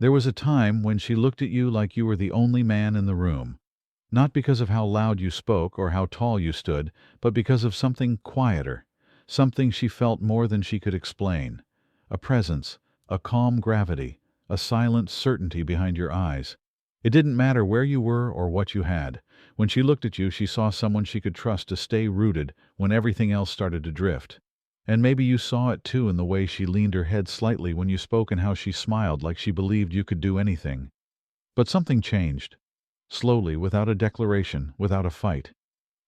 There was a time when she looked at you like you were the only man in the room. Not because of how loud you spoke or how tall you stood, but because of something quieter, something she felt more than she could explain. A presence, a calm gravity, a silent certainty behind your eyes. It didn't matter where you were or what you had. When she looked at you, she saw someone she could trust to stay rooted when everything else started to drift. And maybe you saw it too in the way she leaned her head slightly when you spoke and how she smiled like she believed you could do anything. But something changed. Slowly, without a declaration, without a fight.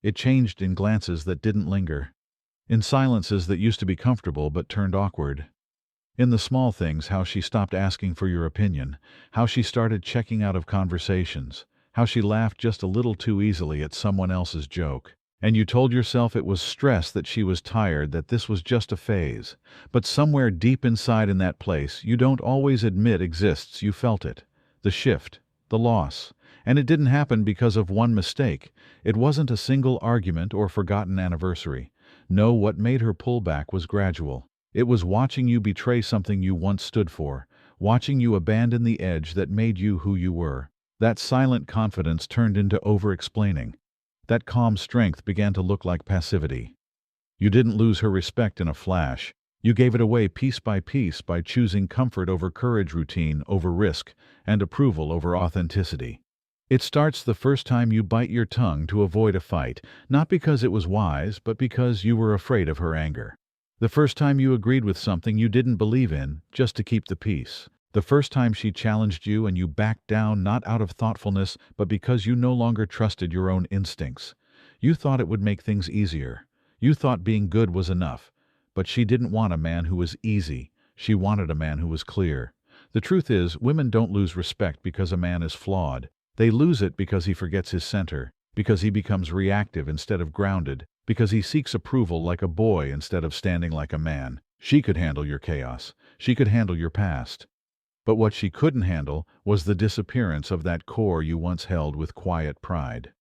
It changed in glances that didn't linger. In silences that used to be comfortable but turned awkward. In the small things, how she stopped asking for your opinion, how she started checking out of conversations, how she laughed just a little too easily at someone else's joke. And you told yourself it was stress, that she was tired, that this was just a phase. But somewhere deep inside in that place you don't always admit exists, you felt it. The shift, the loss. And it didn't happen because of one mistake. It wasn't a single argument or forgotten anniversary. No, what made her pull back was gradual. It was watching you betray something you once stood for, watching you abandon the edge that made you who you were. That silent confidence turned into over-explaining. That calm strength began to look like passivity. You didn't lose her respect in a flash. You gave it away piece by choosing comfort over courage, routine over risk, and approval over authenticity. It starts the first time you bite your tongue to avoid a fight, not because it was wise, but because you were afraid of her anger. The first time you agreed with something you didn't believe in, just to keep the peace. The first time she challenged you and you backed down, not out of thoughtfulness, but because you no longer trusted your own instincts. You thought it would make things easier. You thought being good was enough. But she didn't want a man who was easy. She wanted a man who was clear. The truth is, women don't lose respect because a man is flawed. They lose it because he forgets his center, because he becomes reactive instead of grounded, because he seeks approval like a boy instead of standing like a man. She could handle your chaos. She could handle your past. But what she couldn't handle was the disappearance of that core you once held with quiet pride.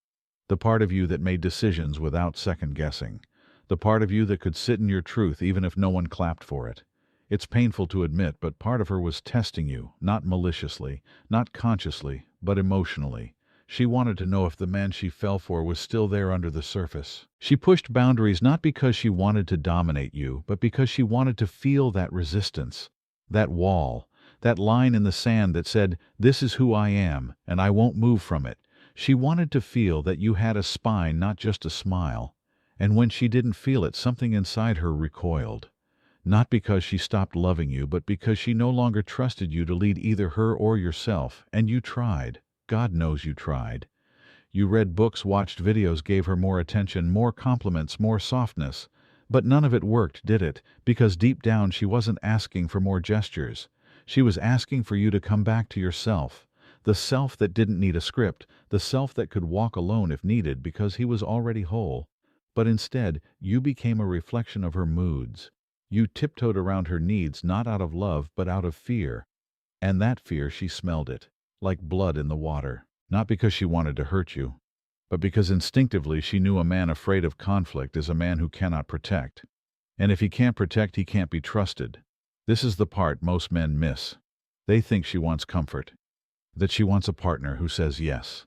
The part of you that made decisions without second guessing. The part of you that could sit in your truth even if no one clapped for it. It's painful to admit, but part of her was testing you, not maliciously, not consciously, but emotionally. She wanted to know if the man she fell for was still there under the surface. She pushed boundaries not because she wanted to dominate you, but because she wanted to feel that resistance, that wall, that line in the sand that said, "This is who I am, and I won't move from it." She wanted to feel that you had a spine, not just a smile. And when she didn't feel it, something inside her recoiled. Not because she stopped loving you, but because she no longer trusted you to lead either her or yourself. And you tried. God knows you tried. You read books, watched videos, gave her more attention, more compliments, more softness. But none of it worked, did it? Because deep down she wasn't asking for more gestures. She was asking for you to come back to yourself. The self that didn't need a script, the self that could walk alone if needed because he was already whole. But instead, you became a reflection of her moods. You tiptoed around her needs, not out of love, but out of fear. And that fear, she smelled it, like blood in the water. Not because she wanted to hurt you, but because instinctively she knew a man afraid of conflict is a man who cannot protect. And if he can't protect, he can't be trusted. This is the part most men miss. They think she wants comfort, that she wants a partner who says yes,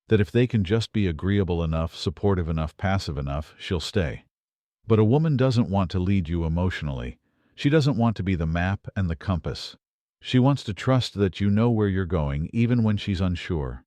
that if they can just be agreeable enough, supportive enough, passive enough, she'll stay. But a woman doesn't want to lead you emotionally. She doesn't want to be the map and the compass. She wants to trust that you know where you're going, even when she's unsure.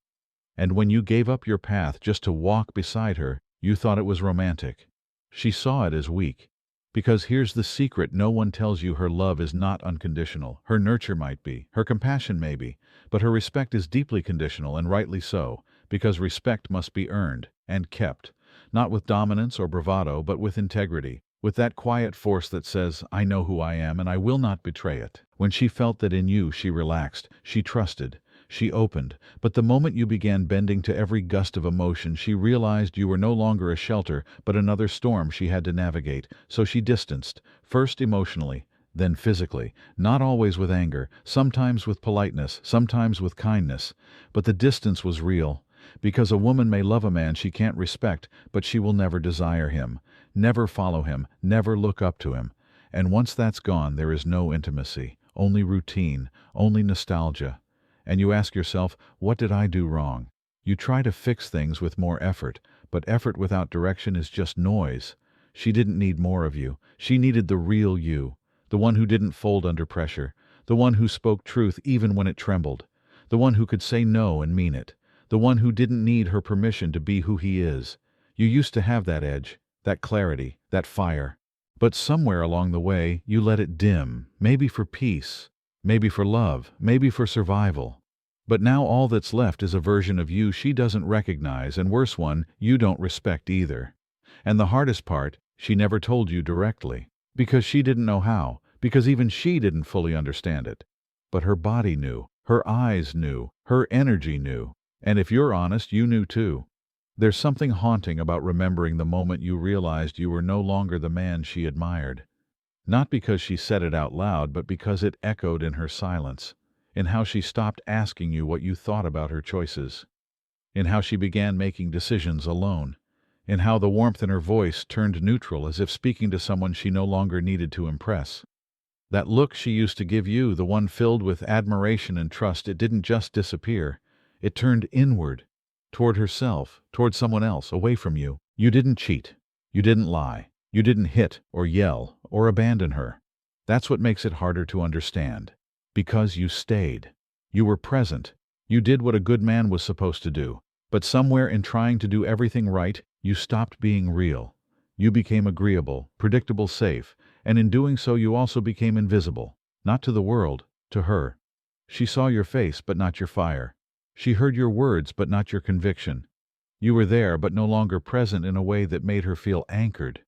And when you gave up your path just to walk beside her, you thought it was romantic. She saw it as weak. Because here's the secret no one tells you: her love is not unconditional. Her nurture might be, her compassion may be, but her respect is deeply conditional, and rightly so, because respect must be earned and kept. Not with dominance or bravado, but with integrity, with that quiet force that says, "I know who I am and I will not betray it." When she felt that in you, she relaxed, she trusted, she opened. But the moment you began bending to every gust of emotion, she realized you were no longer a shelter, but another storm she had to navigate. So she distanced, first emotionally, then physically, not always with anger, sometimes with politeness, sometimes with kindness. But the distance was real. Because a woman may love a man she can't respect, but she will never desire him, never follow him, never look up to him. And once that's gone, there is no intimacy, only routine, only nostalgia. And you ask yourself, what did I do wrong? You try to fix things with more effort, but effort without direction is just noise. She didn't need more of you. She needed the real you, the one who didn't fold under pressure, the one who spoke truth even when it trembled, the one who could say no and mean it, the one who didn't need her permission to be who he is. You used to have that edge, that clarity, that fire. But somewhere along the way, you let it dim, maybe for peace, maybe for love, maybe for survival. But now all that's left is a version of you she doesn't recognize, and worse one, you don't respect either. And the hardest part, she never told you directly. Because she didn't know how, because even she didn't fully understand it. But her body knew, her eyes knew, her energy knew. And if you're honest, you knew too. There's something haunting about remembering the moment you realized you were no longer the man she admired. Not because she said it out loud, but because it echoed in her silence, in how she stopped asking you what you thought about her choices, in how she began making decisions alone, in how the warmth in her voice turned neutral as if speaking to someone she no longer needed to impress. That look she used to give you, the one filled with admiration and trust, it didn't just disappear. It turned inward, toward herself, toward someone else, away from you. You didn't cheat. You didn't lie. You didn't hit or yell or abandon her. That's what makes it harder to understand. Because you stayed. You were present. You did what a good man was supposed to do. But somewhere in trying to do everything right, you stopped being real. You became agreeable, predictable, safe, and in doing so you also became invisible. Not to the world, to her. She saw your face, but not your fire. She heard your words, but not your conviction. You were there, but no longer present in a way that made her feel anchored.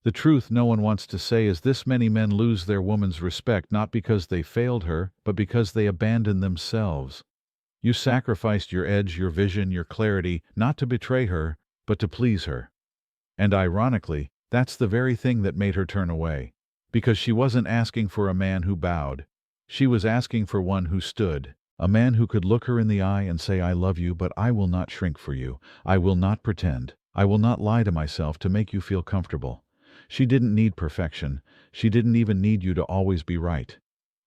The truth no one wants to say is this: many men lose their woman's respect not because they failed her, but because they abandoned themselves. You sacrificed your edge, your vision, your clarity, not to betray her, but to please her. And ironically, that's the very thing that made her turn away. Because she wasn't asking for a man who bowed. She was asking for one who stood. A man who could look her in the eye and say, I love you, but I will not shrink for you. I will not pretend. I will not lie to myself to make you feel comfortable. She didn't need perfection. She didn't even need you to always be right.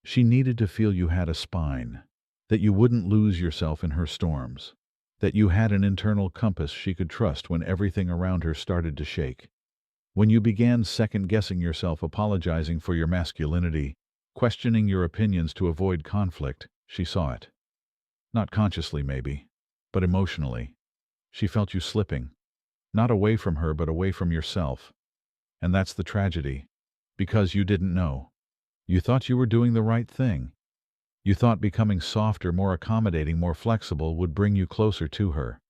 She needed to feel you had a spine, that you wouldn't lose yourself in her storms, that you had an internal compass she could trust when everything around her started to shake. When you began second-guessing yourself, apologizing for your masculinity, questioning your opinions to avoid conflict, she saw it. Not consciously, maybe, but emotionally. She felt you slipping, not away from her, but away from yourself. And that's the tragedy, because you didn't know. You thought you were doing the right thing. You thought becoming softer, more accommodating, more flexible would bring you closer to her.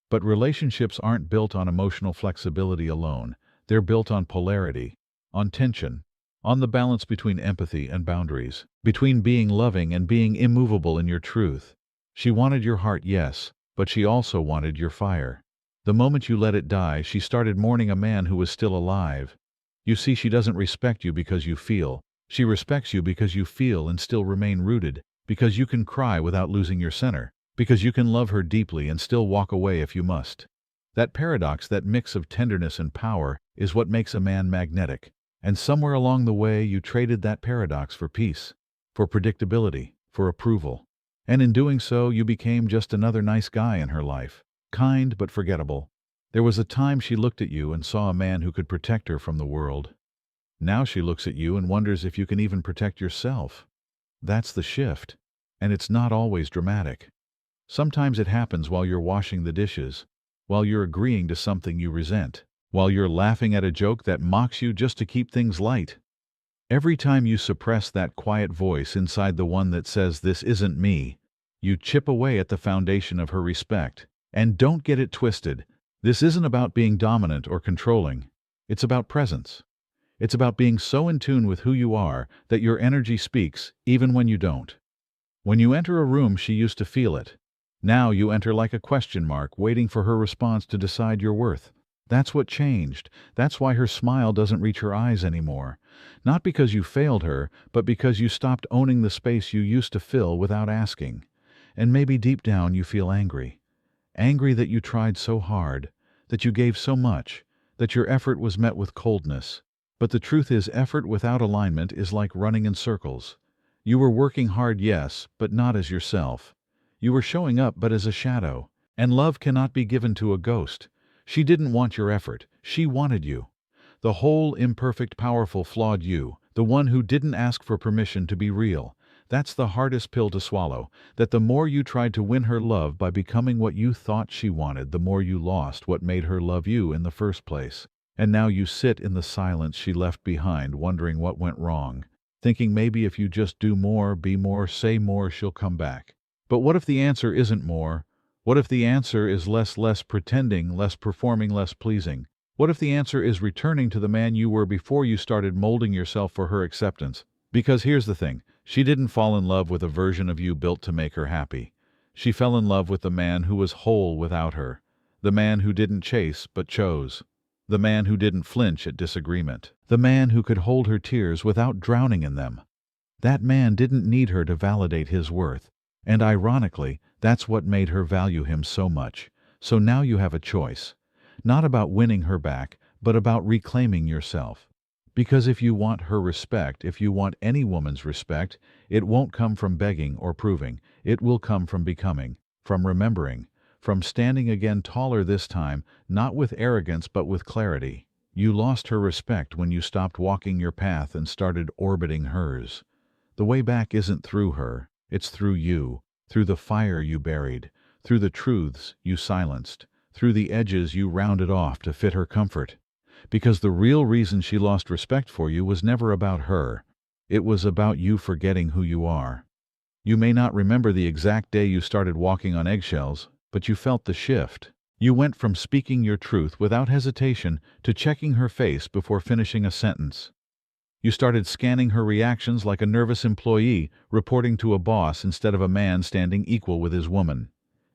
But relationships aren't built on emotional flexibility alone. They're built on polarity, on tension, on the balance between empathy and boundaries, between being loving and being immovable in your truth. She wanted your heart, yes, but she also wanted your fire. The moment you let it die, she started mourning a man who was still alive. You see, she doesn't respect you because you feel. She respects you because you feel and still remain rooted, because you can cry without losing your center, because you can love her deeply and still walk away if you must. That paradox, that mix of tenderness and power, is what makes a man magnetic. And somewhere along the way you traded that paradox for peace, for predictability, for approval. And in doing so you became just another nice guy in her life, kind but forgettable. There was a time she looked at you and saw a man who could protect her from the world. Now she looks at you and wonders if you can even protect yourself. That's the shift. And it's not always dramatic. Sometimes it happens while you're washing the dishes, while you're agreeing to something you resent, while you're laughing at a joke that mocks you just to keep things light. Every time you suppress that quiet voice inside, the one that says, this isn't me, you chip away at the foundation of her respect. And don't get it twisted. This isn't about being dominant or controlling. It's about presence. It's about being so in tune with who you are that your energy speaks even when you don't. When you enter a room, she used to feel it. Now you enter like a question mark, waiting for her response to decide your worth. That's what changed. That's why her smile doesn't reach her eyes anymore. Not because you failed her, but because you stopped owning the space you used to fill without asking. And maybe deep down you feel angry. Angry that you tried so hard, that you gave so much, that your effort was met with coldness. But the truth is, effort without alignment is like running in circles. You were working hard, yes, but not as yourself. You were showing up but as a shadow. And love cannot be given to a ghost. She didn't want your effort. She wanted you. The whole, imperfect, powerful, flawed you. The one who didn't ask for permission to be real. That's the hardest pill to swallow, that the more you tried to win her love by becoming what you thought she wanted, the more you lost what made her love you in the first place. And now you sit in the silence she left behind, wondering what went wrong, thinking maybe if you just do more, be more, say more, she'll come back. But what if the answer isn't more? What if the answer is less pretending, less performing, less pleasing? What if the answer is returning to the man you were before you started molding yourself for her acceptance? Because here's the thing. She didn't fall in love with a version of you built to make her happy. She fell in love with the man who was whole without her. The man who didn't chase but chose. The man who didn't flinch at disagreement. The man who could hold her tears without drowning in them. That man didn't need her to validate his worth. And ironically, that's what made her value him so much. So now you have a choice. Not about winning her back, but about reclaiming yourself. Because if you want her respect, if you want any woman's respect, it won't come from begging or proving. It will come from becoming, from remembering, from standing again taller this time, not with arrogance but with clarity. You lost her respect when you stopped walking your path and started orbiting hers. The way back isn't through her, it's through you, through the fire you buried, through the truths you silenced, through the edges you rounded off to fit her comfort. Because the real reason she lost respect for you was never about her. It was about you forgetting who you are. You may not remember the exact day you started walking on eggshells, but you felt the shift. You went from speaking your truth without hesitation to checking her face before finishing a sentence. You started scanning her reactions like a nervous employee reporting to a boss instead of a man standing equal with his woman.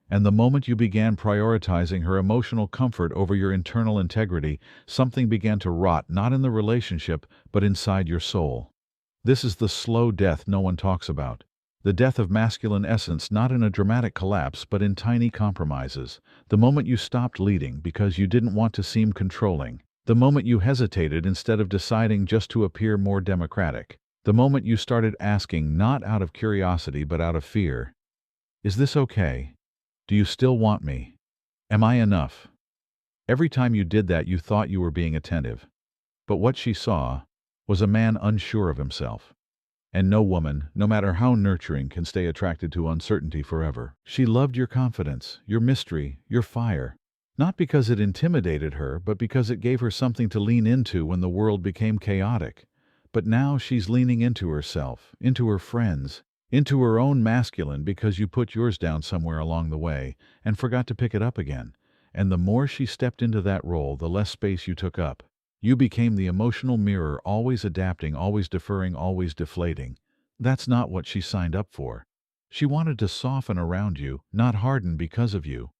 And the moment you began prioritizing her emotional comfort over your internal integrity, something began to rot not in the relationship, but inside your soul. This is the slow death no one talks about. The death of masculine essence, not in a dramatic collapse, but in tiny compromises. The moment you stopped leading because you didn't want to seem controlling. The moment you hesitated instead of deciding just to appear more democratic. The moment you started asking not out of curiosity but out of fear. Is this okay? Do you still want me? Am I enough? Every time you did that, you thought you were being attentive. But what she saw was a man unsure of himself. And no woman, no matter how nurturing, can stay attracted to uncertainty forever. She loved your confidence, your mystery, your fire. Not because it intimidated her, but because it gave her something to lean into when the world became chaotic. But now she's leaning into herself, into her friends, into her own masculine because you put yours down somewhere along the way and forgot to pick it up again. And the more she stepped into that role, the less space you took up. You became the emotional mirror, always adapting, always deferring, always deflating. That's not what she signed up for. She wanted to soften around you, not harden because of you.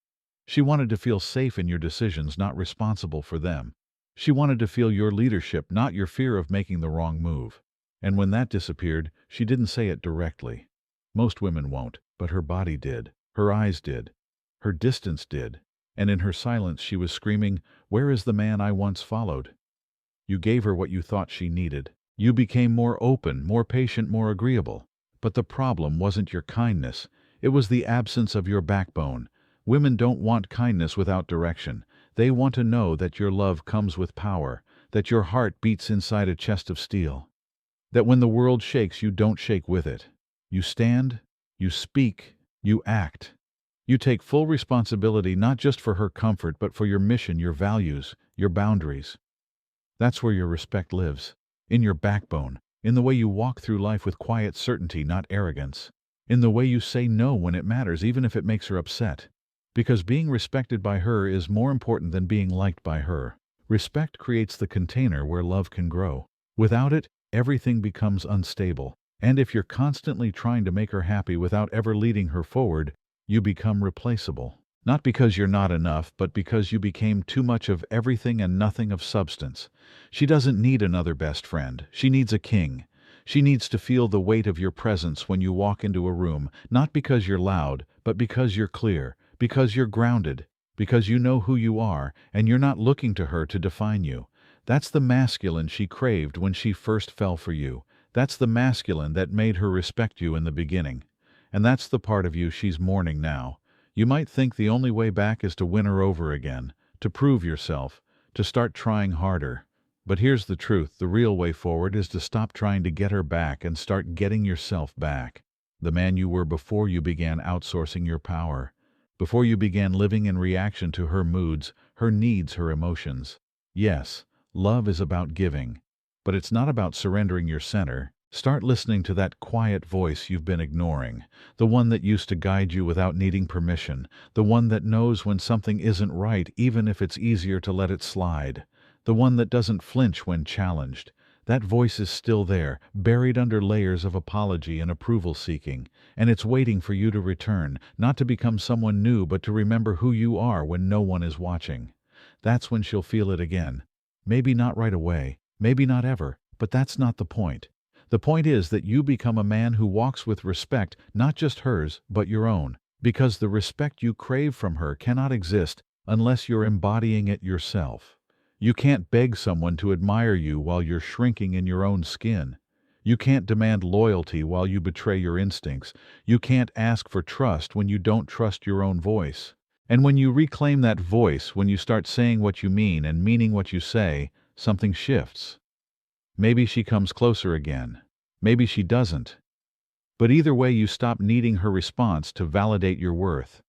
She wanted to feel safe in your decisions, not responsible for them. She wanted to feel your leadership, not your fear of making the wrong move. And when that disappeared, she didn't say it directly. Most women won't, but her body did. Her eyes did. Her distance did. And in her silence she was screaming, "Where is the man I once followed?" You gave her what you thought she needed. You became more open, more patient, more agreeable. But the problem wasn't your kindness. It was the absence of your backbone. Women don't want kindness without direction. They want to know that your love comes with power, that your heart beats inside a chest of steel. That when the world shakes, you don't shake with it. You stand, you speak, you act. You take full responsibility not just for her comfort, but for your mission, your values, your boundaries. That's where your respect lives. In your backbone. In the way you walk through life with quiet certainty, not arrogance. In the way you say no when it matters, even if it makes her upset. Because being respected by her is more important than being liked by her. Respect creates the container where love can grow. Without it, everything becomes unstable. And if you're constantly trying to make her happy without ever leading her forward, you become replaceable. Not because you're not enough, but because you became too much of everything and nothing of substance. She doesn't need another best friend. She needs a king. She needs to feel the weight of your presence when you walk into a room, not because you're loud, but because you're clear, because you're grounded, because you know who you are, and you're not looking to her to define you. That's the masculine she craved when she first fell for you. That's the masculine that made her respect you in the beginning. And that's the part of you she's mourning now. You might think the only way back is to win her over again, to prove yourself, to start trying harder. But here's the truth, the real way forward is to stop trying to get her back and start getting yourself back. The man you were before you began outsourcing your power. Before you began living in reaction to her moods, her needs, her emotions. Yes, love is about giving, but it's not about surrendering your center. Start listening to that quiet voice you've been ignoring, the one that used to guide you without needing permission, the one that knows when something isn't right even if it's easier to let it slide, the one that doesn't flinch when challenged. That voice is still there, buried under layers of apology and approval seeking, and it's waiting for you to return, not to become someone new but to remember who you are when no one is watching. That's when she'll feel it again. Maybe not right away, maybe not ever, but that's not the point. The point is that you become a man who walks with respect, not just hers, but your own, because the respect you crave from her cannot exist unless you're embodying it yourself. You can't beg someone to admire you while you're shrinking in your own skin. You can't demand loyalty while you betray your instincts. You can't ask for trust when you don't trust your own voice. And when you reclaim that voice, when you start saying what you mean and meaning what you say, something shifts. Maybe she comes closer again. Maybe she doesn't. But either way, you stop needing her response to validate your worth.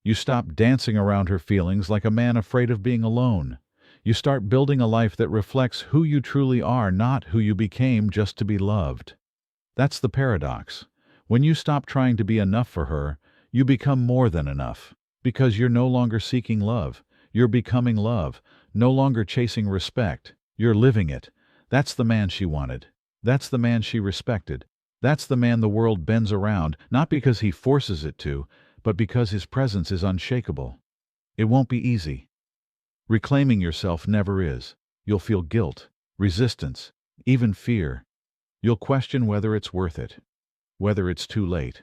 You stop dancing around her feelings like a man afraid of being alone. You start building a life that reflects who you truly are, not who you became just to be loved. That's the paradox. When you stop trying to be enough for her, you become more than enough. Because you're no longer seeking love. You're becoming love. No longer chasing respect. You're living it. That's the man she wanted. That's the man she respected. That's the man the world bends around, not because he forces it to, but because his presence is unshakable. It won't be easy. Reclaiming yourself never is. You'll feel guilt, resistance, even fear. You'll question whether it's worth it, whether it's too late.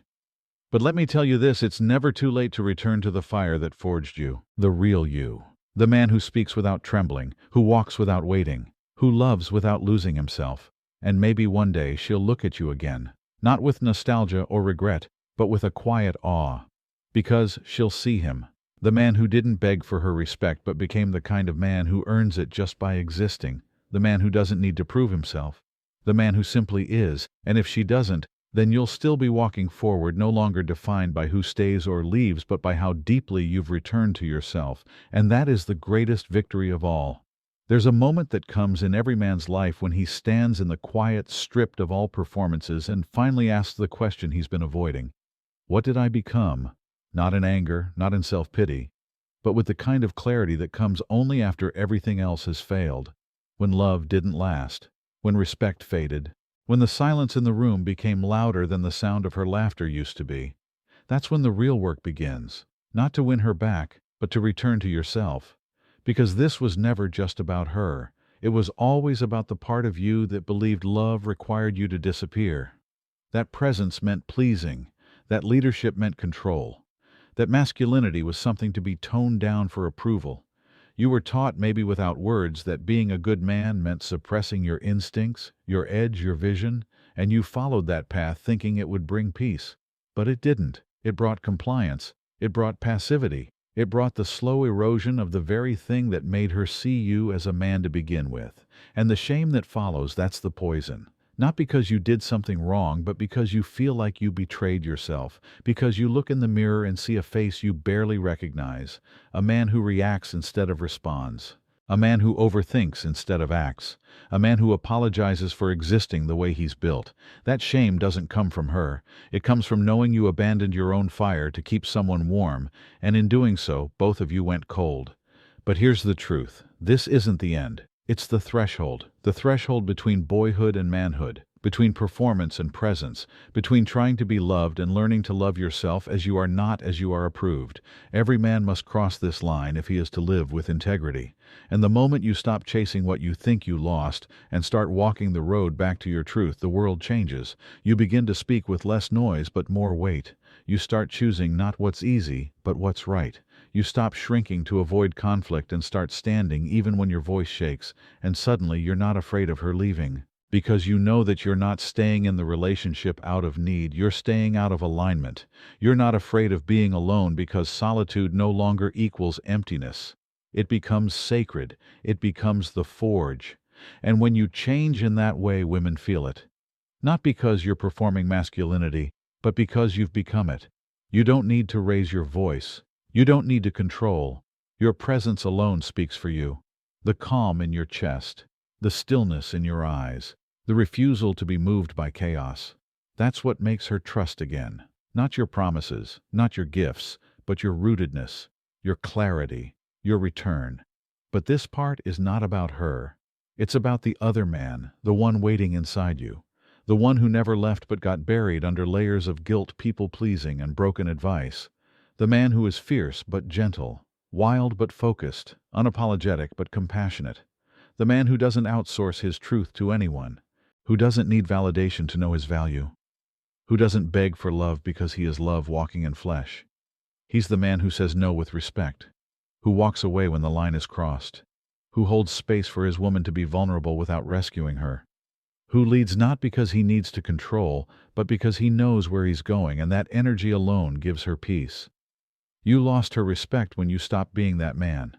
But let me tell you this, it's never too late to return to the fire that forged you, the real you. The man who speaks without trembling, who walks without waiting, who loves without losing himself. And maybe one day she'll look at you again, not with nostalgia or regret, but with a quiet awe. Because she'll see him, the man who didn't beg for her respect but became the kind of man who earns it just by existing, the man who doesn't need to prove himself, the man who simply is, and if she doesn't, then you'll still be walking forward, no longer defined by who stays or leaves but by how deeply you've returned to yourself, and that is the greatest victory of all. There's a moment that comes in every man's life when he stands in the quiet, stripped of all performances, and finally asks the question he's been avoiding. What did I become? Not in anger, not in self-pity, but with the kind of clarity that comes only after everything else has failed. When love didn't last, when respect faded, when the silence in the room became louder than the sound of her laughter used to be. That's when the real work begins, not to win her back, but to return to yourself. Because this was never just about her. It was always about the part of you that believed love required you to disappear. That presence meant pleasing. That leadership meant control. That masculinity was something to be toned down for approval. You were taught, maybe without words, that being a good man meant suppressing your instincts, your edge, your vision, and you followed that path thinking it would bring peace. But it didn't. It brought compliance. It brought passivity. It brought the slow erosion of the very thing that made her see you as a man to begin with. And the shame that follows, that's the poison. Not because you did something wrong, but because you feel like you betrayed yourself. Because you look in the mirror and see a face you barely recognize. A man who reacts instead of responds. A man who overthinks instead of acts. A man who apologizes for existing the way he's built. That shame doesn't come from her. It comes from knowing you abandoned your own fire to keep someone warm, and in doing so, both of you went cold. But here's the truth. This isn't the end. It's the threshold between boyhood and manhood, between performance and presence, between trying to be loved and learning to love yourself as you are, not as you are approved. Every man must cross this line if he is to live with integrity. And the moment you stop chasing what you think you lost and start walking the road back to your truth, the world changes. You begin to speak with less noise but more weight. You start choosing not what's easy, but what's right. You stop shrinking to avoid conflict and start standing even when your voice shakes, and suddenly you're not afraid of her leaving. Because you know that you're not staying in the relationship out of need, you're staying out of alignment. You're not afraid of being alone because solitude no longer equals emptiness. It becomes sacred, it becomes the forge. And when you change in that way, women feel it. Not because you're performing masculinity, but because you've become it. You don't need to raise your voice. You don't need to control. Your presence alone speaks for you. The calm in your chest, the stillness in your eyes, the refusal to be moved by chaos. That's what makes her trust again. Not your promises, not your gifts, but your rootedness, your clarity, your return. But this part is not about her. It's about the other man, the one waiting inside you. The one who never left but got buried under layers of guilt, people-pleasing, and broken advice. The man who is fierce but gentle, wild but focused, unapologetic but compassionate. The man who doesn't outsource his truth to anyone, who doesn't need validation to know his value, who doesn't beg for love because he is love walking in flesh. He's the man who says no with respect, who walks away when the line is crossed, who holds space for his woman to be vulnerable without rescuing her, who leads not because he needs to control, but because he knows where he's going, and that energy alone gives her peace. You lost her respect when you stopped being that man.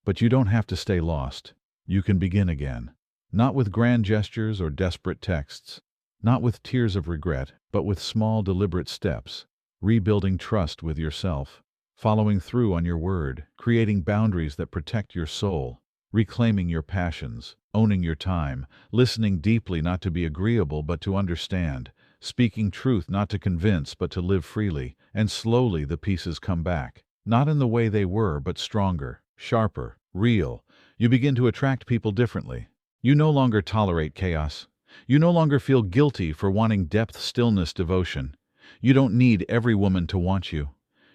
But you don't have to stay lost. You can begin again. Not with grand gestures or desperate texts. Not with tears of regret, but with small, deliberate steps. Rebuilding trust with yourself. Following through on your word. Creating boundaries that protect your soul. Reclaiming your passions. Owning your time. Listening deeply, not to be agreeable, but to understand. Speaking truth, not to convince, but to live freely. And slowly the pieces come back. Not in the way they were, but stronger, sharper, real. You begin to attract people differently. You no longer tolerate chaos. You no longer feel guilty for wanting depth, stillness, devotion. You don't need every woman to want you.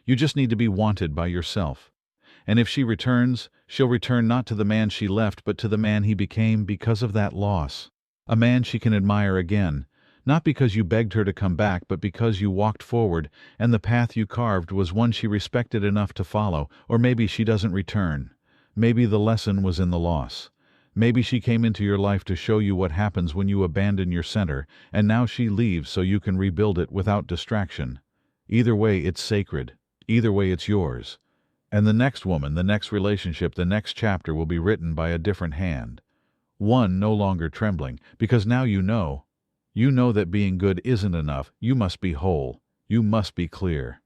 You just need to be wanted by yourself. And if she returns, she'll return not to the man she left, but to the man he became because of that loss. A man she can admire again, not because you begged her to come back, but because you walked forward, and the path you carved was one she respected enough to follow. Or maybe she doesn't return. Maybe the lesson was in the loss. Maybe she came into your life to show you what happens when you abandon your center, and now she leaves so you can rebuild it without distraction. Either way, it's sacred. Either way, it's yours. And the next woman, the next relationship, the next chapter will be written by a different hand. One no longer trembling, because now you know. You know that being good isn't enough. You must be whole. You must be clear.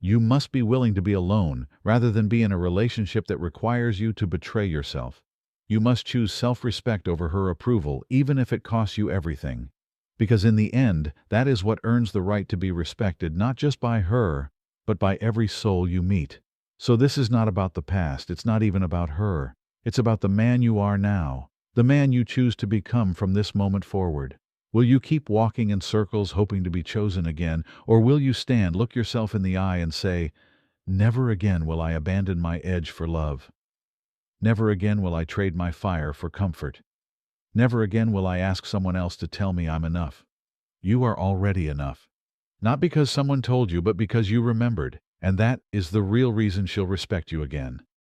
You must be willing to be alone, rather than be in a relationship that requires you to betray yourself. You must choose self-respect over her approval, even if it costs you everything. Because in the end, that is what earns the right to be respected, not just by her, but by every soul you meet. So this is not about the past, it's not even about her. It's about the man you are now, the man you choose to become from this moment forward. Will you keep walking in circles hoping to be chosen again, or will you stand, look yourself in the eye and say, "Never again will I abandon my edge for love. Never again will I trade my fire for comfort. Never again will I ask someone else to tell me I'm enough." You are already enough. Not because someone told you, but because you remembered, and that is the real reason she'll respect you again.